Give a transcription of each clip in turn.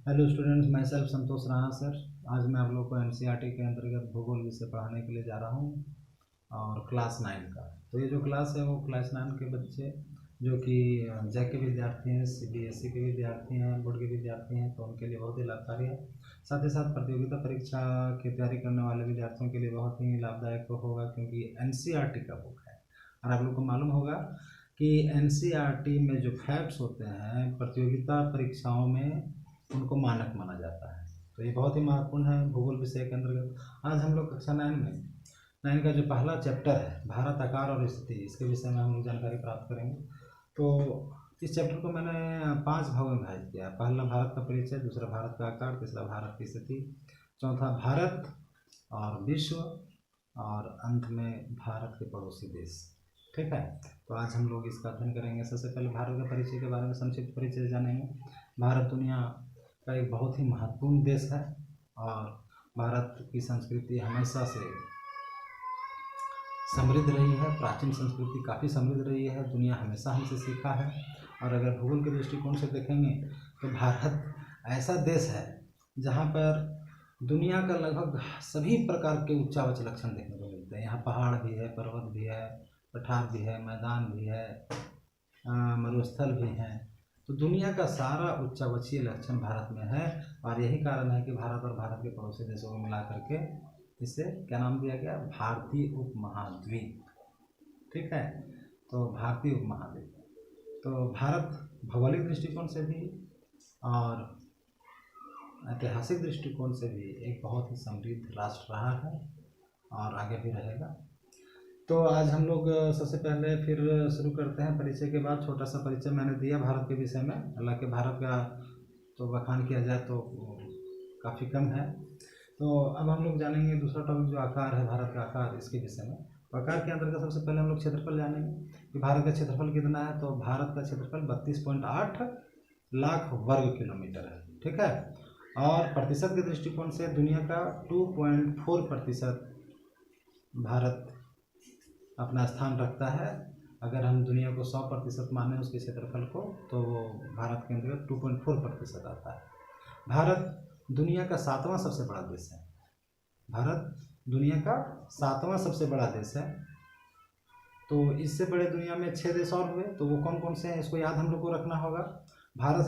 Hello students, मैं self संतोष Rana sir. आज मैं आप लोग को एनसीईआरटी के अंतर्गत भूगोल विषय पढ़ाने के लिए जा रहा हूँ और क्लास 9 का। तो ये जो क्लास है वो क्लास 9 के बच्चे जो कि जै के विद्यार्थी हैं, सीबीएसई के विद्यार्थी हैं, बोर्ड के विद्यार्थी हैं, तो उनके लिए बहुत ही लाभकारी है। साथ ही साथ प्रतियोगिता परीक्षा की तैयारी करने वाले विद्यार्थियों के लिए बहुत ही लाभदायक होगा, क्योंकि एनसीईआरटी का बुक है। और आप लोग को मालूम होगा कि एनसीईआरटी में जो फैक्ट्स होते हैं प्रतियोगिता परीक्षाओं में उनको मानक माना जाता है। तो ये बहुत ही महत्वपूर्ण है भूगोल विषय के अंतर्गत। आज हम लोग कक्षा 9 का जो पहला चैप्टर है भारत आकार और स्थिति, इसके विषय में हम लोग जानकारी प्राप्त करेंगे। तो इस चैप्टर को मैंने 5 भागों में विभाजित किया। पहला भारत का परिचय, दूसरा भारत का आकार, तीसरा भारत की स्थिति, चौथा भारत और विश्व, और अंत में भारत के पड़ोसी देश। ठीक है, तो आज हम लोग इसका अध्ययन करेंगे। सबसे पहले भारत के परिचय के बारे में संक्षिप्त परिचय जानेंगे। भारत दुनिया का एक बहुत ही महत्वपूर्ण देश है और भारत की संस्कृति हमेशा से समृद्ध रही है। प्राचीन संस्कृति काफ़ी समृद्ध रही है, दुनिया हमेशा हमसे सीखा है। और अगर भूगोल के दृष्टिकोण से देखेंगे तो भारत ऐसा देश है जहाँ पर दुनिया का लगभग सभी प्रकार के उच्चावच लक्षण देखने को मिलते हैं। यहाँ पहाड़ भी है, पर्वत भी है, पठार भी है, मैदान भी है, मरुस्थल भी हैं। तो दुनिया का सारा उच्चावचीय लक्षण भारत में है और यही कारण है कि भारत और भारत के पड़ोसी देशों को मिला करके इसे क्या नाम दिया गया, भारतीय उपमहाद्वीप। ठीक है, तो भारतीय उपमहाद्वीप। तो भारत भौगोलिक दृष्टिकोण से भी और ऐतिहासिक दृष्टिकोण से भी एक बहुत ही समृद्ध राष्ट्र रहा है और आगे भी रहेगा। तो आज हम लोग सबसे पहले फिर शुरू करते हैं परिचय के बाद। छोटा सा परिचय मैंने दिया भारत के विषय में, हालांकि भारत का तो बखान किया जाए तो काफ़ी कम है। तो अब हम लोग जानेंगे दूसरा टॉपिक जो आकार है, भारत का आकार, इसके विषय में। तो आकार के अंतर्गत सबसे पहले हम लोग क्षेत्रफल जानेंगे कि भारत का क्षेत्रफल कितना है। तो भारत का क्षेत्रफल 32.8 लाख वर्ग किलोमीटर है। ठीक है, और प्रतिशत के दृष्टिकोण से दुनिया का 2.4% भारत अपना स्थान रखता है। अगर हम दुनिया को 100% माने उसके क्षेत्रफल को, तो वो भारत के अंतर्गत 2.4% आता है। भारत दुनिया का 7वां सबसे बड़ा देश है। भारत दुनिया का 7वां सबसे बड़ा देश है। तो इससे बड़े दुनिया में 6 देश और हुए, तो वो कौन कौन से हैं इसको याद हम लोग को रखना होगा। भारत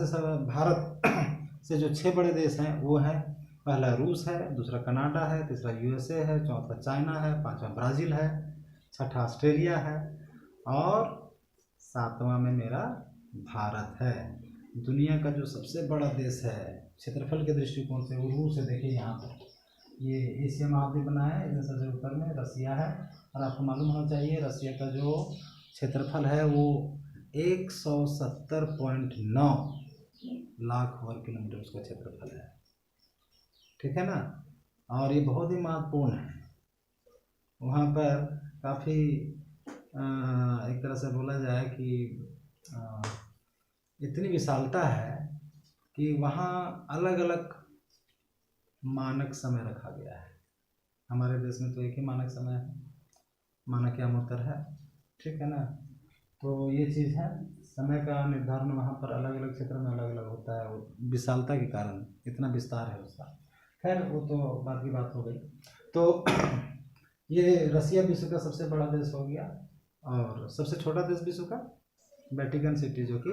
से जो 6 बड़े देश हैं वो हैं, पहला रूस है, दूसरा कनाडा है, तीसरा यूएसए है, चौथा चाइना है, पांचवा ब्राज़ील है, छठा ऑस्ट्रेलिया है और 7वां में मेरा भारत है। दुनिया का जो सबसे बड़ा देश है क्षेत्रफल के दृष्टिकोण से वो रूस है। देखिए यहाँ पर ये एशिया महाद्वीप बना है, इसमें सबसे ऊपर में रसिया है। और आपको मालूम होना चाहिए रसिया का जो क्षेत्रफल है वो 170.9 लाख वर्ग किलोमीटर उसका क्षेत्रफल है। ठीक है ना, और ये बहुत ही महत्वपूर्ण है। वहाँ पर काफ़ी एक तरह से बोला जाए कि इतनी विशालता है कि वहाँ अलग अलग मानक समय रखा गया है। हमारे देश में तो एक ही मानक समय है, मानक या मोतर है। ठीक है ना, तो ये चीज़ है, समय का निर्धारण वहाँ पर अलग अलग क्षेत्र में अलग अलग होता है, वो विशालता के कारण इतना विस्तार है उसका। खैर वो तो बात की बात हो गई। तो ये रसिया विश्व का सबसे बड़ा देश हो गया और सबसे छोटा देश विश्व का वेटिकन सिटी जो कि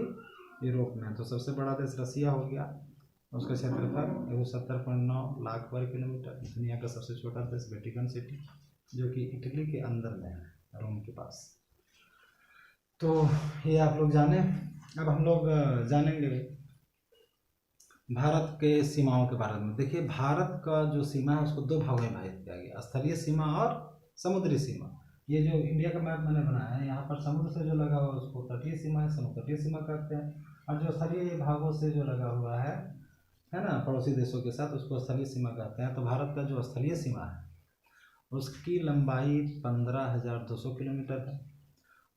यूरोप में है। तो सबसे बड़ा देश रसिया हो गया, उसका क्षेत्रफल 170.9 लाख वर्ग किलोमीटर। दुनिया का सबसे छोटा देश वेटिकन सिटी जो कि इटली के अंदर में है, रोम के पास। तो ये आप लोग जाने। अब हम लोग जानेंगे भारत के सीमाओं के बारे में। देखिए भारत का जो सीमा है उसको 2 भागों में विभाजित किया गया, स्थलीय सीमा और समुद्री सीमा। ये जो इंडिया का मैप मैंने बनाया है, यहाँ पर समुद्र से जो लगा हुआ है उसको तटीय सीमा है, समुद्र तटीय सीमा कहते हैं। और जो स्थलीय भागों से जो लगा हुआ है ना, पड़ोसी देशों के साथ, उसको स्थलीय सीमा कहते हैं। तो भारत का जो स्थलीय सीमा है उसकी लंबाई 15,200 किलोमीटर है।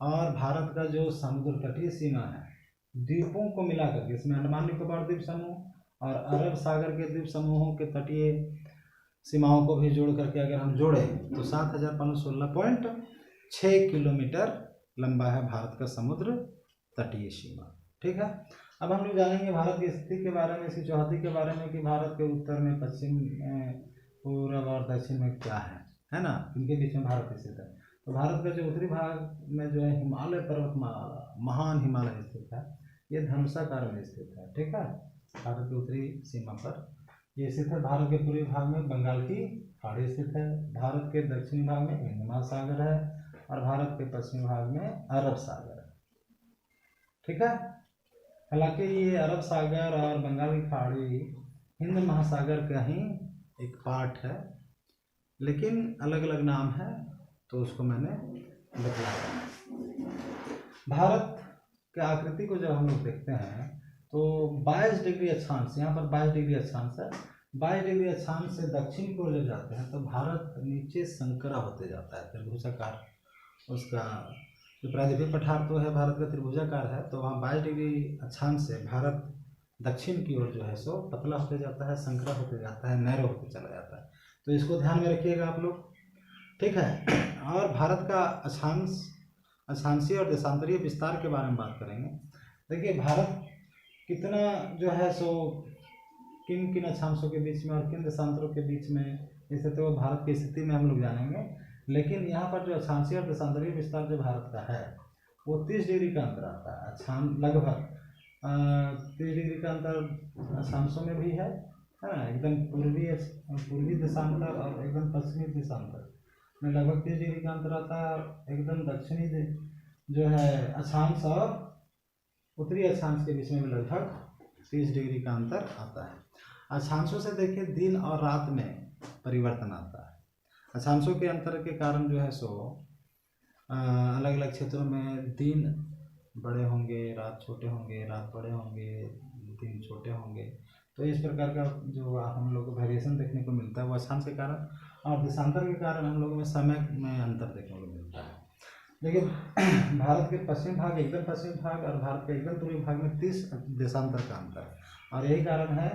और भारत का जो समुद्र तटीय सीमा है द्वीपों को मिलाकर के, इसमें अंडमान निकोबार द्वीप समूह और अरब सागर के द्वीप समूहों के तटीय सीमाओं को भी जोड़ करके अगर हम जोड़ें तो 7,516.6 किलोमीटर लंबा है भारत का समुद्र तटीय सीमा। ठीक है, अब हम लोग जानेंगे भारत की स्थिति के बारे में, इसकी चौहद्दी के बारे में, कि भारत के उत्तर में, पश्चिम में, पूर्व और दक्षिण में क्या है ना, इनके बीच में भारत स्थित है। तो भारत का जो उत्तरी भाग में जो है हिमालय पर्वतमाला, महान हिमालय स्थित है, ये धनुषाकार में स्थित है। ठीक है, भारत की उत्तरी सीमा पर ये स्थित है। भारत के पूर्वी भाग में बंगाल की खाड़ी स्थित है। भारत के दक्षिणी भाग में हिंद महासागर है और भारत के पश्चिमी भाग में अरब सागर है। ठीक है, हालांकि ये अरब सागर और बंगाल की खाड़ी हिंद महासागर का ही एक पार्ट है, लेकिन अलग अलग नाम है, तो उसको मैंने बतलाया। भारत के आकृति को जब हम लोग देखते हैं तो 22 डिग्री अक्षांश, यहाँ पर 22 डिग्री अक्षांश है। 22 डिग्री अक्षांश से दक्षिण की ओर जब जाते हैं तो भारत नीचे संकरा होते जाता है, त्रिभुजाकार। उसका जो प्रायद्वीपीय पठार तो है भारत का त्रिभुजाकार है, तो वहाँ 22 डिग्री अक्षांश से भारत दक्षिण की ओर जो है सो पतला होते जाता है, संकरा होते जाता है, नैरो होते चला जाता है। तो इसको ध्यान में रखिएगा आप लोग। ठीक है, और भारत का अक्षांशीय और देशांतरीय विस्तार के बारे में बात करेंगे। देखिए भारत कितना जो है सो किन किन अक्षांशों के बीच में और किन देशांतरों के बीच में स्थित है, वो भारत की स्थिति में हम लोग जानेंगे। लेकिन यहाँ पर जो अक्षांशीय और देशांतरीय विस्तार जो भारत का है वो 30 डिग्री का अंतर आता है। लगभग 30 डिग्री का अंतर अक्षांशों में भी है ना, एकदम पूर्वी देशांतर और एकदम पश्चिमी देशांतर में लगभग 30 डिग्री का अंतर आता है। एकदम दक्षिणी जो है अक्षांश और उत्तरी अक्षांश के बीच में भी लगभग 30 डिग्री का अंतर आता है। अक्षांशों से देखिए दिन और रात में परिवर्तन आता है। अक्षांशों के अंतर के कारण जो है सो अलग अलग क्षेत्रों में दिन बड़े होंगे, रात छोटे होंगे, रात बड़े होंगे, दिन छोटे होंगे। तो इस प्रकार का जो हम लोग को वेरिएशन देखने को मिलता है वो अक्षांश के कारण, और देशांतर के कारण हम लोगों में समय में अंतर देखने को मिलता है। लेकिन भारत के पश्चिम भाग, एकदम पश्चिम भाग और भारत के एकदम पूर्वी भाग में 30 देशांतर का अंतर है। और यही कारण है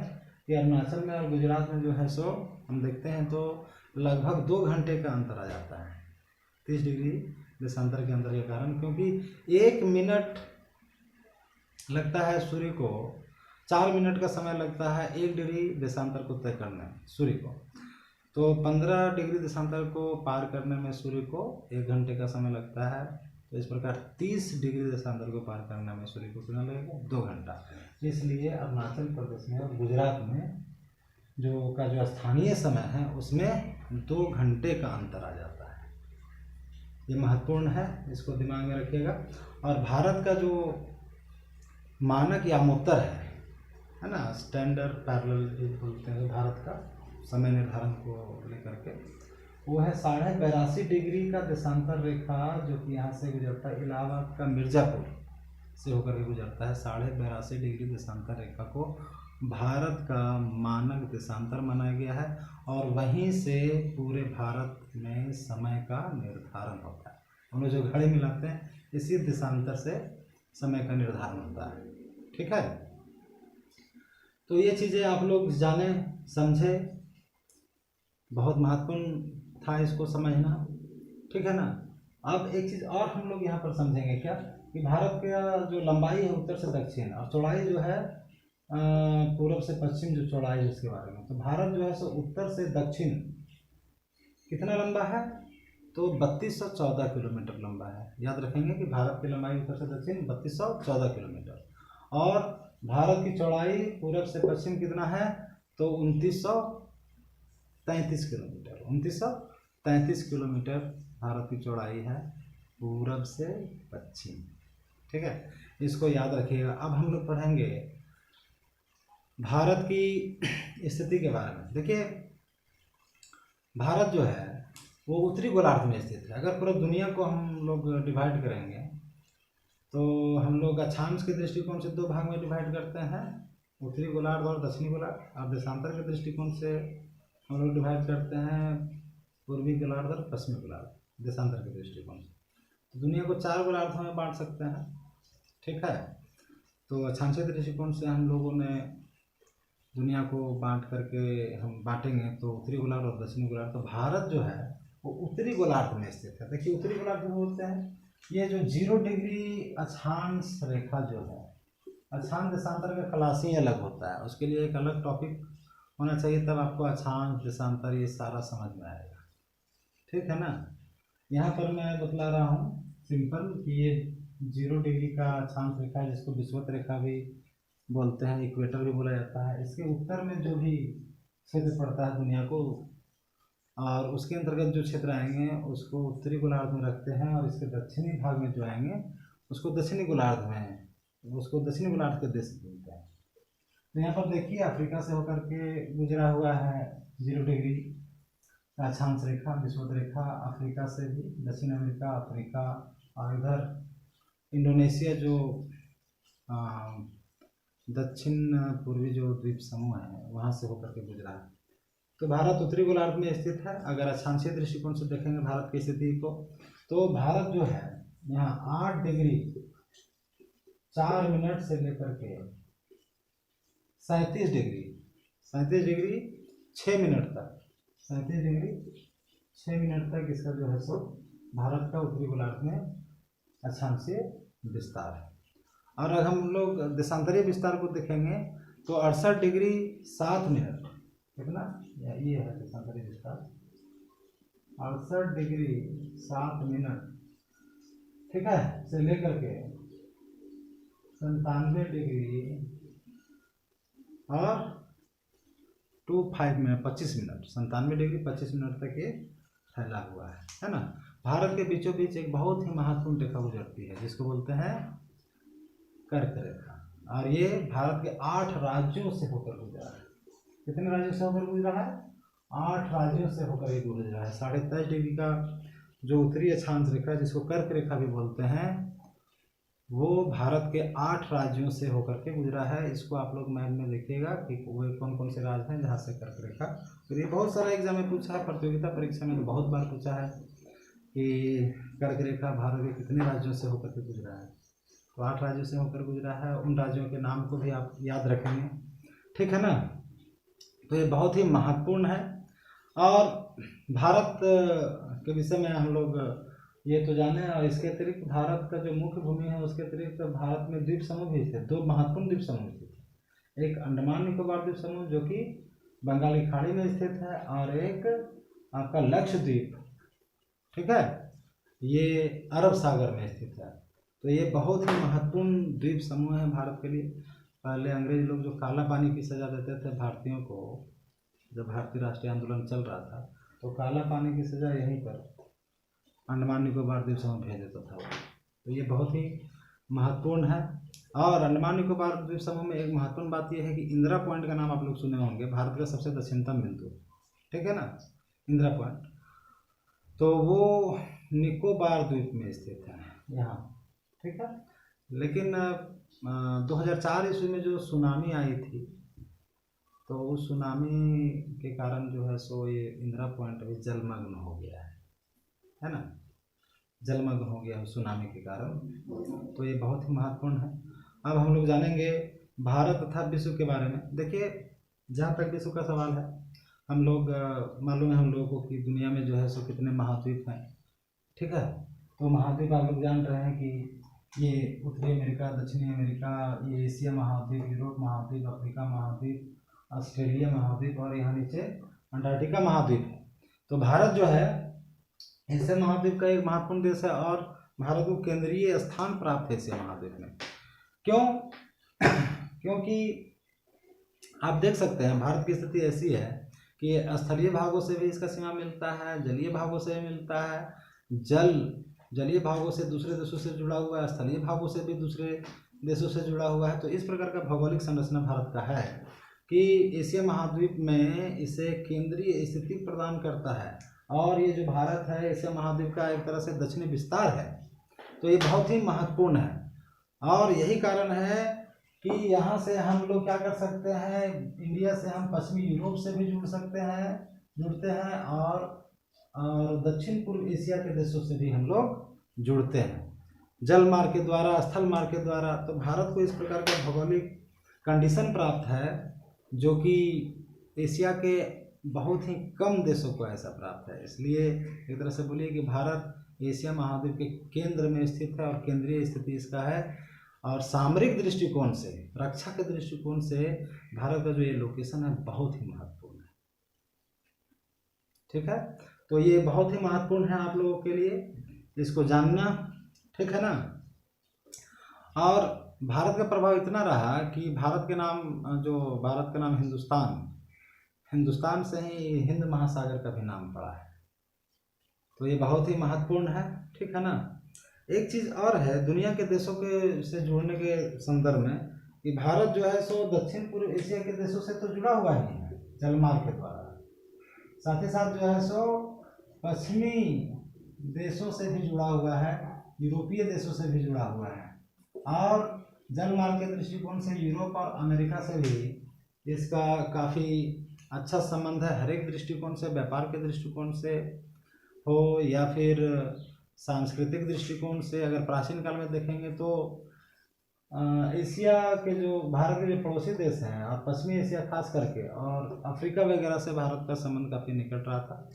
कि अरुणाचल में और गुजरात में जो है सो हम देखते हैं तो लगभग 2 घंटे का अंतर आ जाता है 30 डिग्री देशांतर के अंतर के कारण, क्योंकि 1 मिनट लगता है सूर्य को, 4 मिनट का समय लगता है 1 डिग्री देशांतर को तय करने में सूर्य को। तो 15 डिग्री देशांतर को पार करने में सूर्य को 1 घंटे का समय लगता है। तो इस प्रकार 30 डिग्री देशांतर को पार करने में सूर्य को कितना लगेगा, 2 घंटा। इसलिए अरुणाचल प्रदेश में और गुजरात में जो स्थानीय समय है उसमें 2 घंटे का अंतर आ जाता है। ये महत्वपूर्ण है, इसको दिमाग में रखिएगा। और भारत का जो मानक यामोत्तर है ना, स्टैंडर्ड पैरेलल बोलते हैं भारत का समय निर्धारण को लेकर के, वो है 82.5 डिग्री का देशांतर रेखा, जो कि यहाँ से गुजरता है, इलाहाबाद का मिर्ज़ापुर से होकर के गुजरता है। 82.5 डिग्री देशांतर रेखा को भारत का मानक देशांतर माना गया है, और वहीं से पूरे भारत में समय का निर्धारण होता है। हम लोग जो घड़ी मिलाते हैं इसी देशांतर से समय का निर्धारण होता है। ठीक है, तो ये चीज़ें आप लोग जाने समझे, बहुत महत्वपूर्ण था इसको समझना। ठीक है ना। अब एक चीज़ और हम लोग यहाँ पर समझेंगे क्या, कि भारत का जो लंबाई है उत्तर से दक्षिण, और चौड़ाई जो है पूर्व से पश्चिम, जो चौड़ाई है उसके बारे में। तो भारत जो है सो उत्तर से दक्षिण कितना लंबा है, तो 3214 किलोमीटर लंबा है। याद रखेंगे कि भारत की लंबाई उत्तर से दक्षिण 3214 किलोमीटर, और भारत की चौड़ाई पूर्व से पश्चिम कितना है, तो 2933 किलोमीटर। 2933 किलोमीटर भारत की चौड़ाई है पूर्व से पश्चिम। ठीक है, इसको याद रखिएगा। अब हम लोग पढ़ेंगे भारत की स्थिति के बारे में। देखिए भारत जो है वो उत्तरी गोलार्ध में स्थित है। अगर पूरा दुनिया को हम लोग डिवाइड करेंगे तो हम लोग अक्षांश के दृष्टिकोण से 2 भाग में डिवाइड करते हैं, उत्तरी गोलार्ध और दक्षिणी गोलार्ध। और देशांतर के दृष्टिकोण से हम लोग डिवाइड करते हैं पूर्वी गोलार्ध और पश्चिमी गोलार्ध, देशांतर के दृष्टिकोण से। तो दुनिया को 4 गोलार्धों में बांट सकते हैं। ठीक है, तो अक्षांशीय दृष्टिकोण से हम लोगों ने दुनिया को बांट करके हम बांटेंगे तो उत्तरी गोलार्ध और दक्षिणी गोलार्ध। तो भारत जो है वो उत्तरी गोलार्ध में स्थित है। देखिए उत्तरी गोलार्ध में बोलते हैं ये जो 0 डिग्री अक्षांश रेखा जो है, अक्षांश देशांतर का क्लास ही अलग होता है, उसके लिए एक अलग टॉपिक होना चाहिए, तब आपको अक्षांश देशांतर ये सारा समझ में आएगा। ठीक है ना। यहाँ पर मैं बतला रहा हूँ सिंपल कि ये 0 डिग्री का अक्षांश रेखा है, जिसको विषुवत रेखा भी बोलते हैं, इक्वेटर भी बोला जाता है। इसके उत्तर में जो भी क्षेत्र पड़ता है दुनिया को, और उसके अंतर्गत जो क्षेत्र आएंगे उसको उत्तरी गोलार्ध में रखते हैं, और इसके दक्षिणी भाग में जो आएंगे उसको दक्षिणी गोलार्ध में, उसको दक्षिणी गोलार्ध के देश बोलते हैं। तो यहाँ पर देखिए अफ्रीका से होकर के गुजरा हुआ है 0 डिग्री का अक्षांश रेखा, विषुवत रेखा। अफ्रीका से भी दक्षिण अमेरिका, अफ्रीका, और इधर इंडोनेशिया जो दक्षिण पूर्वी जो द्वीप समूह है वहाँ से होकर के गुजरा है। तो भारत उत्तरी गोलार्ध में स्थित है। अगर अक्षांशीय दृष्टिकोण से देखेंगे भारत की स्थिति को, तो भारत जो है यहाँ 8 डिग्री 4 मिनट से लेकर के 37 डिग्री 6 मिनट तक, 37 डिग्री 6 मिनट तक इसका जो है सो भारत का उत्तरी गोलार्ध में अक्षांशीय विस्तार है। और अगर हम लोग देशांतरीय विस्तार को देखेंगे तो 68 डिग्री 7 मिनट, कितना ये है देशांतरीय विस्तार, 68 डिग्री 7 मिनट, ठीक है, से लेकर के 97 डिग्री और 25 मिनट 25 मिनट, 97 डिग्री 25 मिनट तक ये फैला हुआ है ना। भारत के बीचों बीच एक बहुत ही महत्वपूर्ण रेखा गुजरती है जिसको बोलते हैं कर्क रेखा, और ये भारत के 8 राज्यों से होकर गुजरा है। कितने राज्यों से होकर गुजरा है? 8 राज्यों से होकर ये गुजरा है। 23.5 डिग्री का जो उत्तरी अक्षांश रेखा जिसको कर्क रेखा भी बोलते हैं, वो भारत के 8 राज्यों से होकर के गुजरा है। इसको आप लोग मैप में देखिएगा कि वो कौन कौन से राज्य हैं जहाँ से कर्क रेखा। तो ये बहुत सारा एग्जाम में पूछा है, प्रतियोगिता परीक्षा में तो बहुत बार पूछा है कि कर्क रेखा भारत के कितने राज्यों से होकर के गुजरा है। तो 8 राज्यों से होकर गुजरा है। उन राज्यों के नाम को भी आप याद रखेंगे, ठीक है ना। तो ये बहुत ही महत्वपूर्ण है। और भारत के विषय में हम लोग ये तो जाने, और इसके अतिरिक्त भारत का जो मुख्य भूमि है उसके अतिरिक्त भारत में द्वीप समूह भी थे, 2 महत्वपूर्ण द्वीप समूह थे। एक अंडमान निकोबार द्वीप समूह जो कि बंगाली खाड़ी में स्थित है, और एक आपका लक्षद्वीप, ठीक है, ये अरब सागर में स्थित है। तो ये बहुत ही महत्वपूर्ण द्वीप समूह है भारत के लिए। पहले अंग्रेज लोग जो काला पानी की सज़ा देते थे भारतीयों को, जब भारतीय राष्ट्रीय आंदोलन चल रहा था, तो काला पानी की सज़ा यहीं पर अंडमान निकोबार द्वीप समूह भेज देता था। तो ये बहुत ही महत्वपूर्ण है। और अंडमान निकोबार द्वीप समूह में एक महत्वपूर्ण बात यह है कि इंदिरा पॉइंट का नाम आप लोग सुने होंगे, भारत का सबसे दक्षिणतम बिंदु, ठीक है ना, इंदिरा पॉइंट। तो वो निकोबार द्वीप में स्थित है यहाँ, ठीक है। लेकिन 2004 ईस्वी में जो सुनामी आई थी, तो उस सुनामी के कारण जो है सो ये इंदिरा पॉइंट अभी जलमग्न हो गया है ना, जलमग्न हो गया सुनामी के कारण। तो ये बहुत ही महत्वपूर्ण है। अब हम लोग जानेंगे भारत तथा विश्व के बारे में। देखिए, जहाँ तक विश्व का सवाल है, हम लोग मालूम है हम लोगों को कि दुनिया में जो है सो कितने महाद्वीप हैं, ठीक है। तो महाद्वीप आप लोग जान रहे हैं कि ये उत्तरी अमेरिका, दक्षिणी अमेरिका, ये एशिया महाद्वीप, यूरोप महाद्वीप, अफ्रीका महाद्वीप, ऑस्ट्रेलिया महाद्वीप, और यहाँ नीचे अंटार्कटिका महाद्वीप है। तो भारत जो है एशिया महाद्वीप का एक महत्वपूर्ण देश है, और भारत को केंद्रीय स्थान प्राप्त है एशिया महाद्वीप में। क्यों? क्योंकि आप देख सकते हैं भारत की स्थिति ऐसी है कि स्थलीय भागों से भी इसका सीमा मिलता है, जलीय भागों से भी मिलता है। जलीय भागों से दूसरे देशों से जुड़ा हुआ है, स्थलीय भागों से भी दूसरे देशों से जुड़ा हुआ है। तो इस प्रकार का भौगोलिक संरचना भारत का है कि एशिया महाद्वीप में इसे केंद्रीय स्थिति प्रदान करता है। और ये जो भारत है एशिया महाद्वीप का एक तरह से दक्षिणी विस्तार है, तो ये बहुत ही महत्वपूर्ण है। और यही कारण है कि यहाँ से हम लोग क्या कर सकते हैं, इंडिया से हम पश्चिमी यूरोप से भी जुड़ते हैं, और दक्षिण पूर्व एशिया के देशों से भी हम लोग जुड़ते हैं, जल मार्ग के द्वारा, स्थल मार्ग के द्वारा। तो भारत को इस प्रकार का भौगोलिक कंडीशन प्राप्त है जो कि एशिया के बहुत ही कम देशों को ऐसा प्राप्त है। इसलिए एक तरह से बोलिए कि भारत एशिया महाद्वीप के केंद्र में स्थित है, और केंद्रीय स्थिति इसका है। और सामरिक दृष्टिकोण से, रक्षा के दृष्टिकोण से भारत का जो ये लोकेशन है बहुत ही महत्वपूर्ण है। ठीक है, तो ये बहुत ही महत्वपूर्ण है आप लोगों के लिए, इसको जानना। ठीक है ना। और भारत का प्रभाव इतना रहा कि भारत का नाम हिंदुस्तान से ही हिंद महासागर का भी नाम पड़ा है। तो ये बहुत ही महत्वपूर्ण है। ठीक है ना। एक चीज़ और है दुनिया के देशों के से जुड़ने के संदर्भ में कि भारत जो है सो दक्षिण पूर्व एशिया के देशों से तो जुड़ा हुआ ही है जलमार्ग के द्वारा, साथ ही साथ जो है सो पश्चिमी देशों से भी जुड़ा हुआ है, यूरोपीय देशों से भी जुड़ा हुआ है, और जलमार्ग के दृष्टिकोण से यूरोप और अमेरिका से भी इसका काफ़ी अच्छा संबंध है। हर एक दृष्टिकोण से, व्यापार के दृष्टिकोण से हो या फिर सांस्कृतिक दृष्टिकोण से। अगर प्राचीन काल में देखेंगे तो एशिया के जो भारत के जो पड़ोसी देश हैं और पश्चिमी एशिया खास करके और अफ्रीका वगैरह से भारत का संबंध काफ़ी निकट रहा था,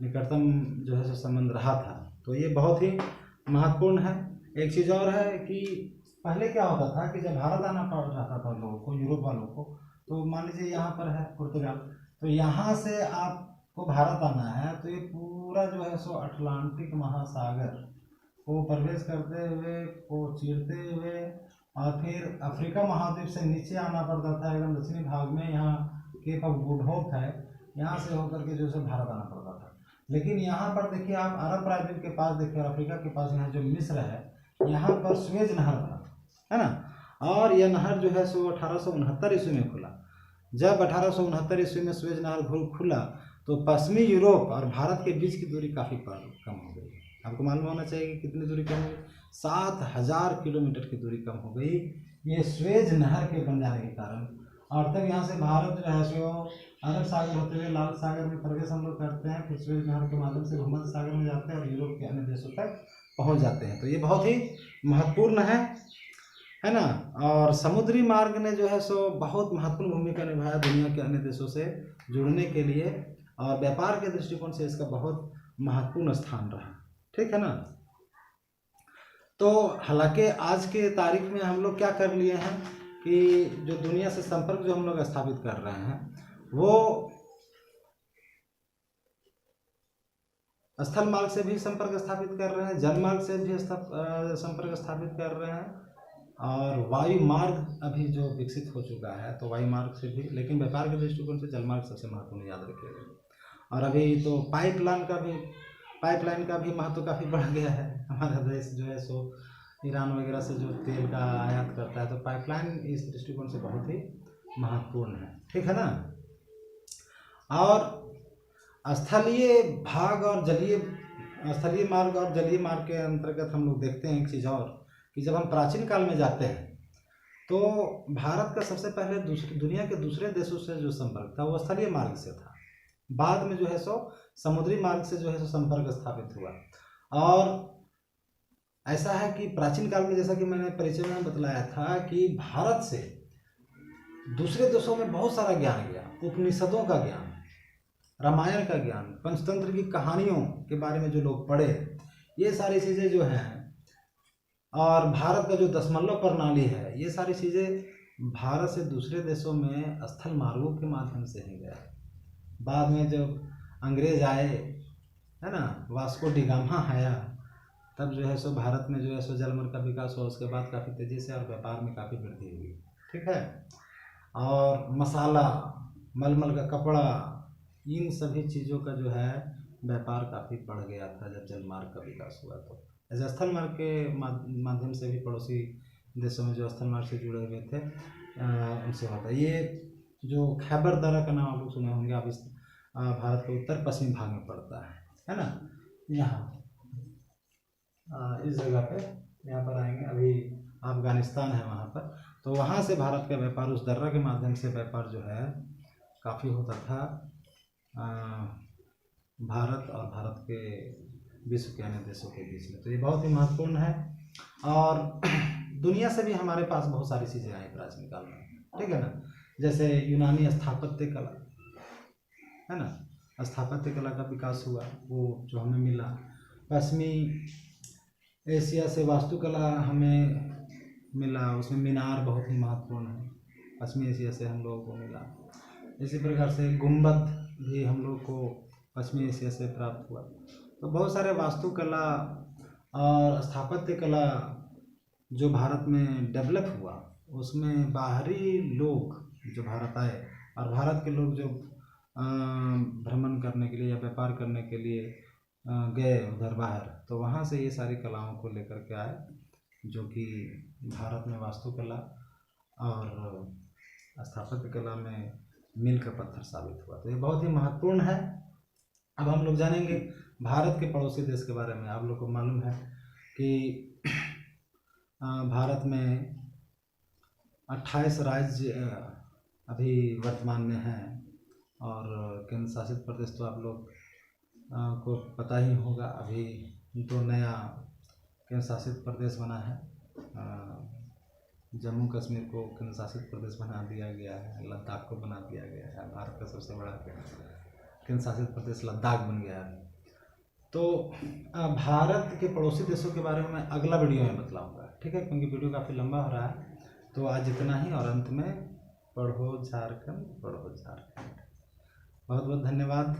निकटतम जो है सो संबंध रहा था। तो ये बहुत ही महत्वपूर्ण है। एक चीज़ और है कि पहले क्या होता था कि जब भारत आना पड़ रहा था लोगों को, यूरोप वालों को, तो मान लीजिए यहाँ पर है पुर्तगाल, तो यहाँ से आपको भारत आना है तो ये पूरा जो है सो अटलांटिक महासागर को प्रवेश करते हुए, को चीरते हुए, और फिर अफ्रीका महाद्वीप से नीचे आना पड़ता था एकदम दक्षिणी भाग में, यहाँ केप ऑफ गुड होप है, यहाँ से होकर के जो है भारत आना पड़ता था। लेकिन यहाँ पर देखिए आप अरब प्रायद्वीप के पास देखिए, अफ्रीका के पास यहाँ जो मिस्र है, यहाँ पर सुएज नहर था, है ना। और यह नहर जो है सो 1869 ईस्वी में खुला। जब 1869 ईस्वी में सुएज नहर खुला तो पश्चिमी यूरोप और भारत के बीच की दूरी काफ़ी कम हो गई। आपको मालूम होना चाहिए कि कितनी दूरी कम हो गई, 7000 किलोमीटर की दूरी कम हो गई, ये सुएज नहर के बन जाने के कारण। और तब यहाँ से भारत जो है सो अरब सागर होते हुए लाल सागर में प्रवेश हम लोग करते हैं, फिर सुएज नहर के माध्यम से भूमध्य सागर में जाते हैं और यूरोप के अन्य देशों तक पहुँच जाते हैं। तो ये बहुत ही महत्वपूर्ण है ना। और समुद्री मार्ग ने जो है सो बहुत महत्वपूर्ण भूमिका निभाया दुनिया के अन्य देशों से जुड़ने के लिए, और व्यापार के दृष्टिकोण से इसका बहुत महत्वपूर्ण स्थान रहा। ठीक है ना। तो हालांकि आज के तारीख में हम लोग क्या कर लिए हैं कि जो दुनिया से संपर्क जो हम लोग स्थापित कर रहे हैं वो स्थल मार्ग से भी संपर्क स्थापित कर रहे हैं, जल मार्ग से भी संपर्क स्थापित कर रहे हैं, और वायु मार्ग अभी जो विकसित हो चुका है तो वायु मार्ग से भी। लेकिन व्यापार के दृष्टिकोण से जल मार्ग सबसे महत्वपूर्ण, याद रखिएगा। और अभी तो पाइपलाइन का भी महत्व काफ़ी बढ़ गया है। हमारा देश जो है सो ईरान वगैरह से जो तेल का आयात करता है, तो पाइपलाइन इस दृष्टिकोण से बहुत ही महत्वपूर्ण है। ठीक है ना। और स्थलीय मार्ग और जलीय मार्ग के अंतर्गत हम लोग देखते हैं एक चीज़ और कि जब हम प्राचीन काल में जाते हैं तो भारत का सबसे पहले दुनिया के दूसरे देशों से जो संपर्क था वो स्थलीय मार्ग से था। बाद में जो है सो समुद्री मार्ग से जो है सो संपर्क स्थापित हुआ। और ऐसा है कि प्राचीन काल में, जैसा कि मैंने परिचय में बतलाया था, कि भारत से दूसरे देशों में बहुत सारा ज्ञान गया, उपनिषदों का ज्ञान, रामायण का ज्ञान, पंचतंत्र की कहानियों के बारे में जो लोग पढ़े, ये सारी चीज़ें जो हैं, और भारत का जो दशमलव प्रणाली है, ये सारी चीज़ें भारत से दूसरे देशों में स्थल मार्गों के माध्यम से ही गया। बाद में जब अंग्रेज आए, है ना, वास्को डी गामा आया, तब जो है सो भारत में जो है सो जलमार्ग का विकास हुआ। उसके बाद काफ़ी तेज़ी से और व्यापार में काफ़ी वृद्धि हुई। ठीक है। और मसाला, मलमल का कपड़ा, इन सभी चीज़ों का जो है व्यापार काफ़ी बढ़ गया था जब जलमार्ग का विकास हुआ। तो ऐसे स्थल मार्ग के माध्यम से भी पड़ोसी देशों में जो स्थल मार्ग से जुड़े हुए थे उनसे होता है। ये जो खैबर दर्रा का नाम आप लोग सुने होंगे, आप इस भारत के उत्तर पश्चिमी भाग में पड़ता है ना। यहाँ इस जगह पे यहाँ पर आएंगे, अभी अफगानिस्तान है वहाँ पर, तो वहाँ से भारत का व्यापार, उस दर्रा के माध्यम से व्यापार जो है काफ़ी होता था भारत और भारत के विश्व के अन्य देशों के बीच में। तो ये बहुत ही महत्वपूर्ण है। और दुनिया से भी हमारे पास बहुत सारी चीज़ें आई प्राचीन काल में। ठीक है ना। जैसे यूनानी स्थापत्य कला, है ना, स्थापत्य कला का विकास हुआ, वो जो हमें मिला। पश्चिमी एशिया से वास्तुकला हमें मिला, उसमें मीनार बहुत ही महत्वपूर्ण है, पश्चिमी एशिया से हम लोगों को मिला। इसी प्रकार से गुंबद भी हम लोग को पश्चिमी एशिया से प्राप्त हुआ। तो बहुत सारे वास्तुकला और स्थापत्य कला जो भारत में डेवलप हुआ, उसमें बाहरी लोग जो भारत आए और भारत के लोग जो भ्रमण करने के लिए या व्यापार करने के लिए गए उधर बाहर, तो वहाँ से ये सारी कलाओं को लेकर के आए, जो कि भारत में वास्तुकला और स्थापत्य कला में मील का पत्थर साबित हुआ। तो ये बहुत ही महत्वपूर्ण है। अब हम लोग जानेंगे भारत के पड़ोसी देश के बारे में। आप लोग को मालूम है कि भारत में 28 राज्य अभी वर्तमान में हैं, और केंद्र शासित प्रदेश तो आप लोग को पता ही होगा। अभी तो नया केंद्र शासित प्रदेश बना है, जम्मू कश्मीर को केंद्र शासित प्रदेश बना दिया गया है, लद्दाख को बना दिया गया है। भारत का सबसे बड़ा केंद्र शासित प्रदेश लद्दाख बन गया है। तो भारत के पड़ोसी देशों के बारे में अगला वीडियो में बतलाऊंगा, ठीक है, क्योंकि वीडियो काफ़ी लंबा हो रहा है। तो आज इतना ही, और अंत में पढ़ो झारखंड, पढ़ो झारखंड। बहुत बहुत धन्यवाद।